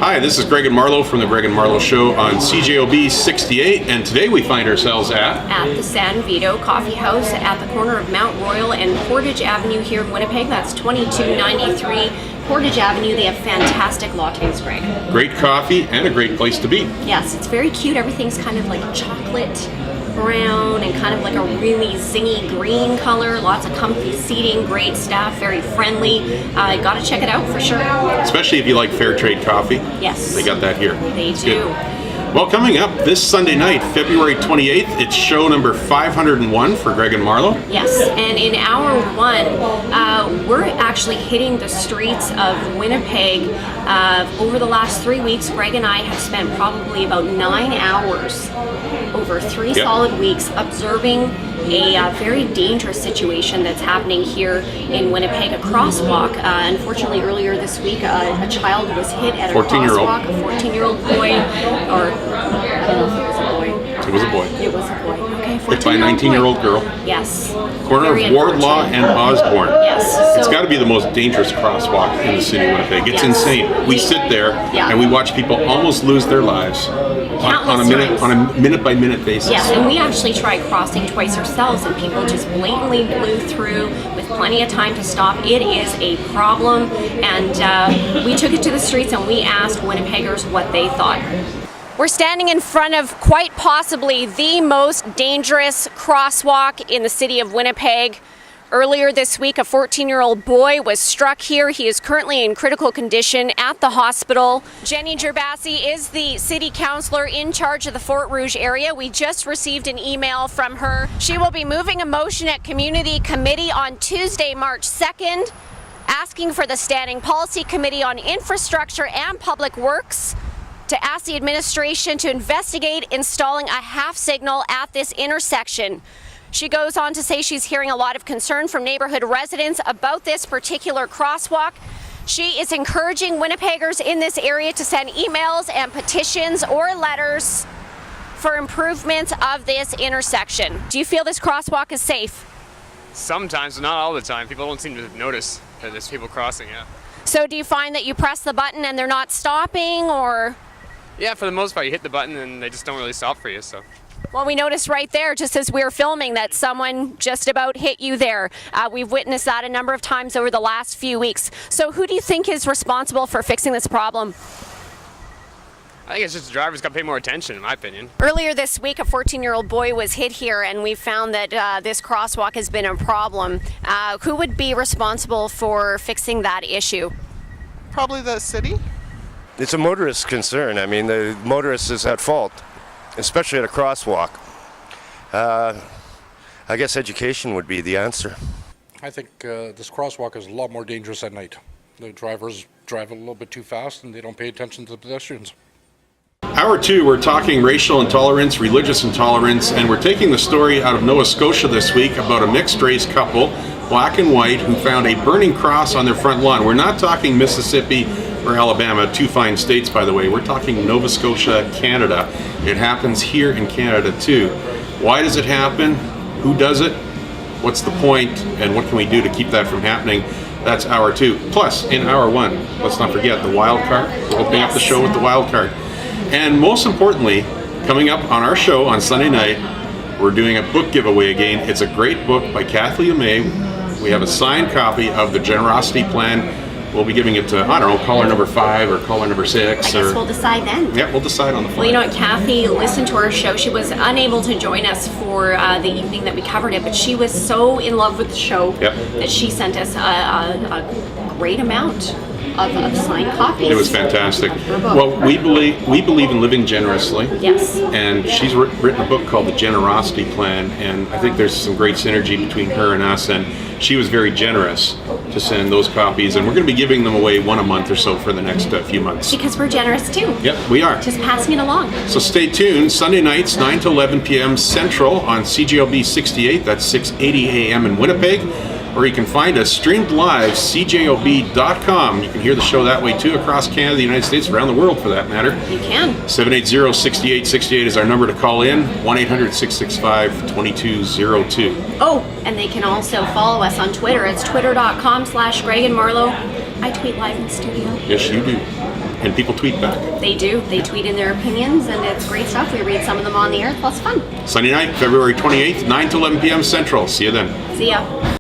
Hi, this is Greg and Marlo from the Greg and Marlo Show on CJOB 68, and today we find ourselves at the San Vito Coffee House at the corner of Mount Royal and Portage Avenue here in Winnipeg. That's 2293 Portage Avenue. They have fantastic lattes, Greg. Great coffee and a great place to be. Yes, it's very cute. Everything's kind of like chocolate brown and kind of like a really zingy green color. Lots of comfy seating, great staff, very friendly. Gotta check it out for sure. Especially if you like fair trade coffee. Yes. They got that here. They it's do. Good. Well, coming up this Sunday night, February 28th, it's show number 501 for Greg and Marlo. Yes, and in hour one, we're actually hitting the streets of Winnipeg. Over the last 3 weeks, Greg and I have spent probably about 9 hours over three solid weeks observing a very dangerous situation that's happening here in Winnipeg, a crosswalk. Unfortunately, earlier this week, a child was hit at a crosswalk, a 14-year-old boy, or I don't know if it was a boy. It was a boy. It was a boy. Okay, 14-year-old hit by a 19-year-old girl. Yes. Corner of Wardlaw and Osborne. Yes. It's got to be the most dangerous crosswalk in the city of Winnipeg. It's insane. We sit there and we watch people almost lose their lives on a minute-by-minute basis. Yes, and we actually tried crossing twice ourselves, and people just blatantly blew through with plenty of time to stop. It is a problem, and we took it to the streets and we asked Winnipeggers what they thought. We're standing in front of quite possibly the most dangerous crosswalk in the city of Winnipeg. Earlier this week, a 14-year-old boy was struck here. He is currently in critical condition at the hospital. Jenny Gerbasi is the city councillor in charge of the Fort Rouge area. We just received an email from her. She will be moving a motion at Community Committee on Tuesday, March 2nd, asking for the Standing Policy Committee on Infrastructure and Public Works to ask the administration to investigate installing a half signal at this intersection. She goes on to say she's hearing a lot of concern from neighborhood residents about this particular crosswalk. She is encouraging Winnipeggers in this area to send emails and petitions or letters for improvements of this intersection. Do you feel this crosswalk is safe? Sometimes, but not all the time. People don't seem to notice that there's people crossing, So do you find that you press the button and they're not stopping, or? Yeah, for the most part, you hit the button and they just don't really stop for you, so. Well, we noticed right there, just as we were filming, that someone just about hit you there. We've witnessed that a number of times over the last few weeks. So who do you think is responsible for fixing this problem? I think it's just the drivers got to pay more attention, in my opinion. Earlier this week, a 14-year-old boy was hit here, and we found that this crosswalk has been a problem. Who would be responsible for fixing that issue? Probably the city. It's a motorist concern. I mean, the motorist is at fault, especially at a crosswalk. I guess education would be the answer. I think this crosswalk is a lot more dangerous at night. The drivers drive a little bit too fast and they don't pay attention to the pedestrians. Hour two, we're talking racial intolerance, religious intolerance, and we're taking the story out of Nova Scotia this week about a mixed-race couple, black and white, who found a burning cross on their front lawn. We're not talking Mississippi or Alabama, two fine states, by the way. We're talking Nova Scotia, Canada. It happens here in Canada, too. Why does it happen? Who does it? What's the point? And what can we do to keep that from happening? That's hour two. Plus, in hour one, let's not forget the wild card. We're opening up the show with the wild card. And most importantly, coming up on our show on Sunday night, we're doing a book giveaway again. It's a great book by Kathleen May. We have a signed copy of The Generosity Plan. We'll be giving it to, I don't know, caller number 5 or caller number 6. I guess we'll decide then. Yeah, we'll decide on the fly. Well, you know what, Kathy listened to our show. She was unable to join us for the evening that we covered it, but she was so in love with the show that she sent us a great amount of signed copies. It was fantastic. Well, we believe in living generously. Yes. And she's written a book called The Generosity Plan, and I think there's some great synergy between her and us, and she was very generous to send those copies, and we're going to be giving them away one a month or so for the next few months. Because we're generous too. Yep, we are. Just passing it along. So stay tuned. Sunday nights, 9 to 11 p.m. Central on CJOB 68. That's 680 a.m. in Winnipeg. Or you can find us streamed live, CJOB.com. You can hear the show that way too, across Canada, the United States, around the world for that matter. You can. 780-6868 is our number to call in, 1-800-665-2202. Oh, and they can also follow us on Twitter. It's twitter.com/Greg and Marlo. I tweet live in studio. Yes, you do. it. people tweet back. They do. They tweet in their opinions, and it's great stuff. We read some of them on the air. It's lots of fun. Sunday night, February 28th, 9 to 11 p.m. Central. See you then. See ya.